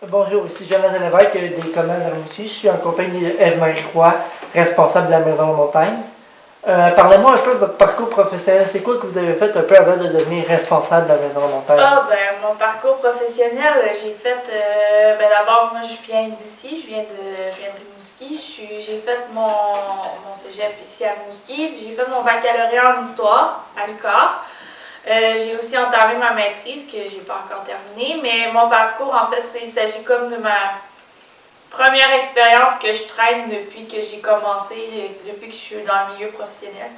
Bonjour, ici Jonathan Lévesque des Communs de Rimouski. Je suis en compagnie d'Eve-Marie Roy, responsable de la Maison de Montagne. Parlez-moi un peu de votre parcours professionnel. C'est quoi que vous avez fait un peu avant de devenir responsable de la Maison de Montagne? Mon parcours professionnel, j'ai fait, d'abord, moi, je viens d'ici, je viens de Rimouski. J'ai fait mon cégep ici à Rimouski, puis j'ai fait mon baccalauréat en histoire à l'UQAR. J'ai aussi entamé ma maîtrise, que j'ai pas encore terminée, mais mon parcours, en fait, il s'agit comme de ma première expérience que je traîne depuis que j'ai commencé, depuis que je suis dans le milieu professionnel.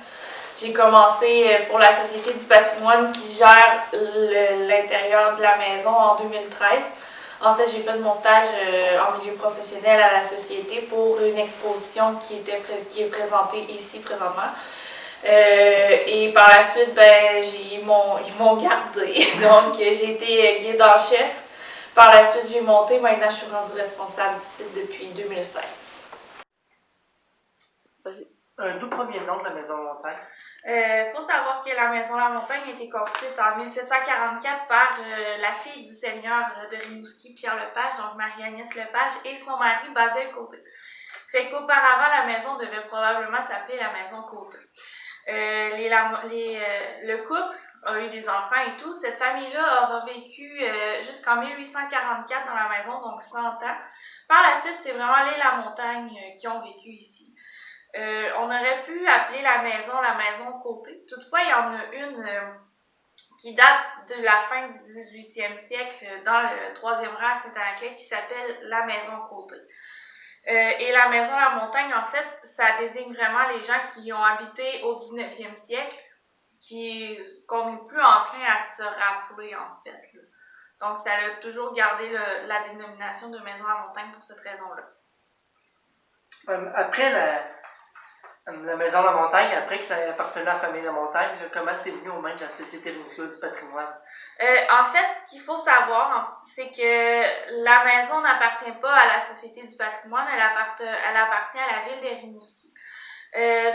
J'ai commencé pour la Société du patrimoine qui gère l'intérieur de la maison en 2013. En fait, j'ai fait mon stage en milieu professionnel à la Société pour une exposition qui est présentée ici présentement. Et par la suite, ils m'ont gardé. Donc, j'ai été guide en chef. Par la suite, j'ai monté. Maintenant, je suis rendue responsable du site depuis 2016. D'où provient le nom de la Maison de Montagne? Faut savoir que la Maison La Montagne a été construite en 1744 par la fille du seigneur de Rimouski, Pierre Lepage, donc Marie-Agnès Lepage, et son mari, Basile Côté. Fait qu'auparavant, la maison devait probablement s'appeler la Maison Côté. Le couple a eu des enfants et tout. Cette famille-là aura vécu jusqu'en 1844 dans la maison, donc 100 ans. Par la suite, c'est vraiment les La Montagne qui ont vécu ici. On aurait pu appeler la maison Côté. Toutefois, il y en a une qui date de la fin du 18e siècle dans le 3e rang à Saint-Anaclet qui s'appelle la Maison Côté. Et la Maison La Montagne, en fait, ça désigne vraiment les gens qui y ont habité au 19e siècle, qu'on n'est plus enclin à se rappeler, en fait. Là. Donc, ça a toujours gardé la dénomination de Maison La Montagne pour cette raison-là. Après la Maison de la Montagne, après que ça appartenait à la famille de Montagne, comment c'est venu aux mains de la Société Rimouski du patrimoine? En fait, ce qu'il faut savoir, c'est que la maison n'appartient pas à la Société du patrimoine, elle appartient à la ville de Rimouski.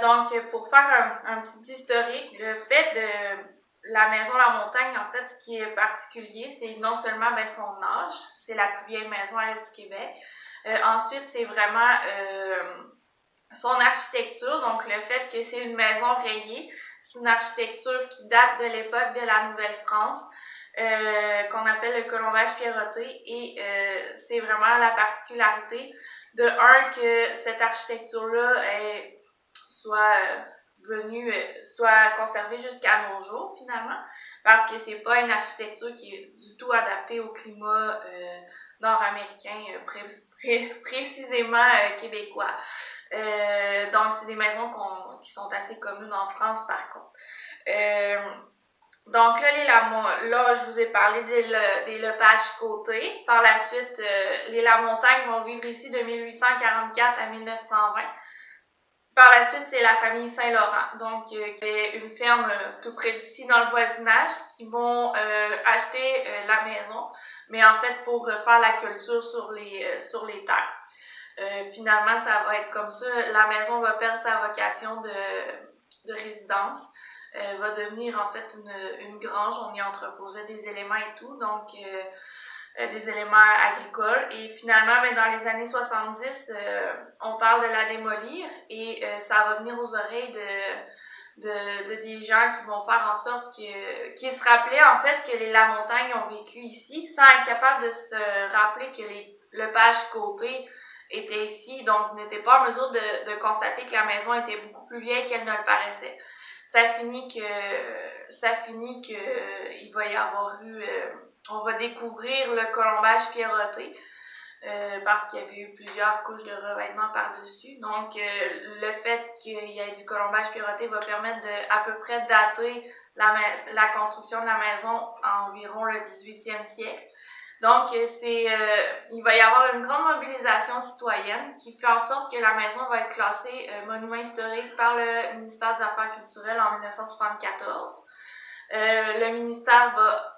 Donc, pour faire un petit historique, le fait de la Maison La Montagne, en fait, ce qui est particulier, c'est non seulement son âge, c'est la plus vieille maison à l'Est du Québec. Ensuite, c'est vraiment son architecture, donc le fait que c'est une maison rayée, c'est une architecture qui date de l'époque de la Nouvelle-France, qu'on appelle le colombage pierroté, et c'est vraiment la particularité de que cette architecture-là soit conservée jusqu'à nos jours finalement, parce que c'est pas une architecture qui est du tout adaptée au climat nord-américain, précisément québécois. Donc, c'est des maisons qui sont assez communes en France, par contre. Donc, là, je vous ai parlé des Lepage Côté. Par la suite, les La Montagne vont vivre ici de 1844 à 1920. Par la suite, c'est la famille Saint-Laurent, donc qui est une ferme tout près d'ici dans le voisinage, qui vont acheter la maison, mais en fait pour faire la culture sur les terres. Finalement, ça va être comme ça. La maison va perdre sa vocation de résidence. Va devenir en fait une grange. On y entreposait des éléments et tout, donc des éléments agricoles. Et finalement, dans les années 70, on parle de la démolir et ça va venir aux oreilles de des gens qui vont faire en sorte qu'ils se rappelaient en fait que les La Montagne ont vécu ici, sans être capables de se rappeler que les Lepage Côté était ici, donc n'était pas en mesure de constater que la maison était beaucoup plus vieille qu'elle ne le paraissait. Ça finit que il va y avoir eu on va découvrir le colombage pierroté parce qu'il y avait eu plusieurs couches de revêtement par-dessus. Donc, le fait qu'il y ait du colombage pierroté va permettre de à peu près dater la construction de la maison à environ le 18e siècle. Donc, il va y avoir une grande mobilisation citoyenne qui fait en sorte que la maison va être classée monument historique par le ministère des Affaires culturelles en 1974. Le ministère va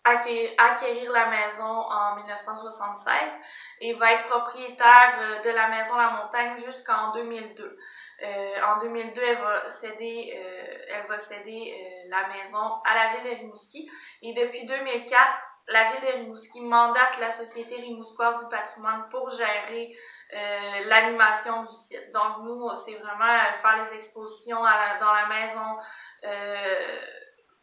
acquérir la maison en 1976 et va être propriétaire de la maison La Montagne jusqu'en 2002. En 2002, elle va céder la maison à la ville de Rimouski et depuis 2004, la ville de Rimouski mandate la Société rimouskoise du patrimoine pour gérer l'animation du site. Donc, nous, c'est vraiment faire les expositions dans la maison,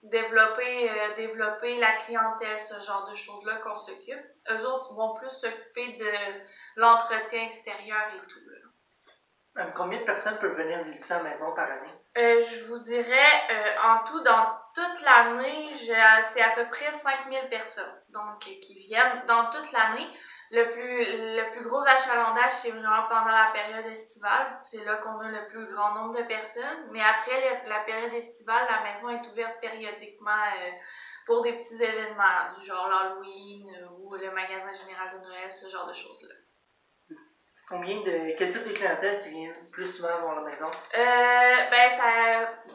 développer la clientèle, ce genre de choses-là qu'on s'occupe. Eux autres vont plus s'occuper de l'entretien extérieur et tout. Combien de personnes peuvent venir visiter la maison par année? Je vous dirais, en tout, dans toute l'année, c'est à peu près 5000 personnes donc, qui viennent dans toute l'année. Le plus gros achalandage, c'est vraiment pendant la période estivale. C'est là qu'on a le plus grand nombre de personnes. Mais après la période estivale, la maison est ouverte périodiquement pour des petits événements, du genre l'Halloween ou le magasin général de Noël, ce genre de choses-là. Quel type de clientèle qui vient plus souvent voir la maison?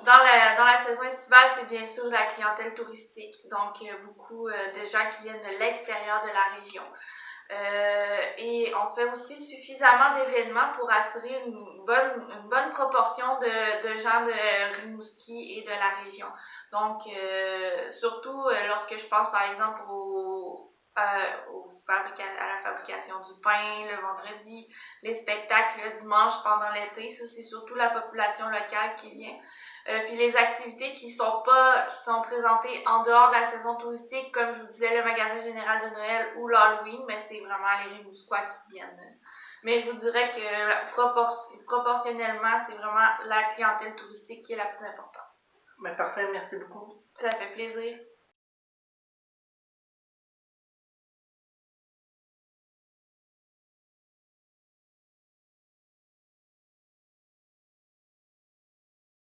Dans la saison estivale, c'est bien sûr la clientèle touristique. Donc, beaucoup de gens qui viennent de l'extérieur de la région. Et on fait aussi suffisamment d'événements pour attirer une bonne proportion de gens de Rimouski et de la région. Donc, surtout lorsque je pense par exemple à la fabrication du pain le vendredi, les spectacles le dimanche pendant l'été, ça c'est surtout la population locale qui vient. Puis les activités qui sont présentées en dehors de la saison touristique, comme je vous disais, le magasin général de Noël ou l'Halloween, mais c'est vraiment les Rimouskois qui viennent. Mais je vous dirais que proportionnellement, c'est vraiment la clientèle touristique qui est la plus importante. Parfait, merci beaucoup. Ça fait plaisir.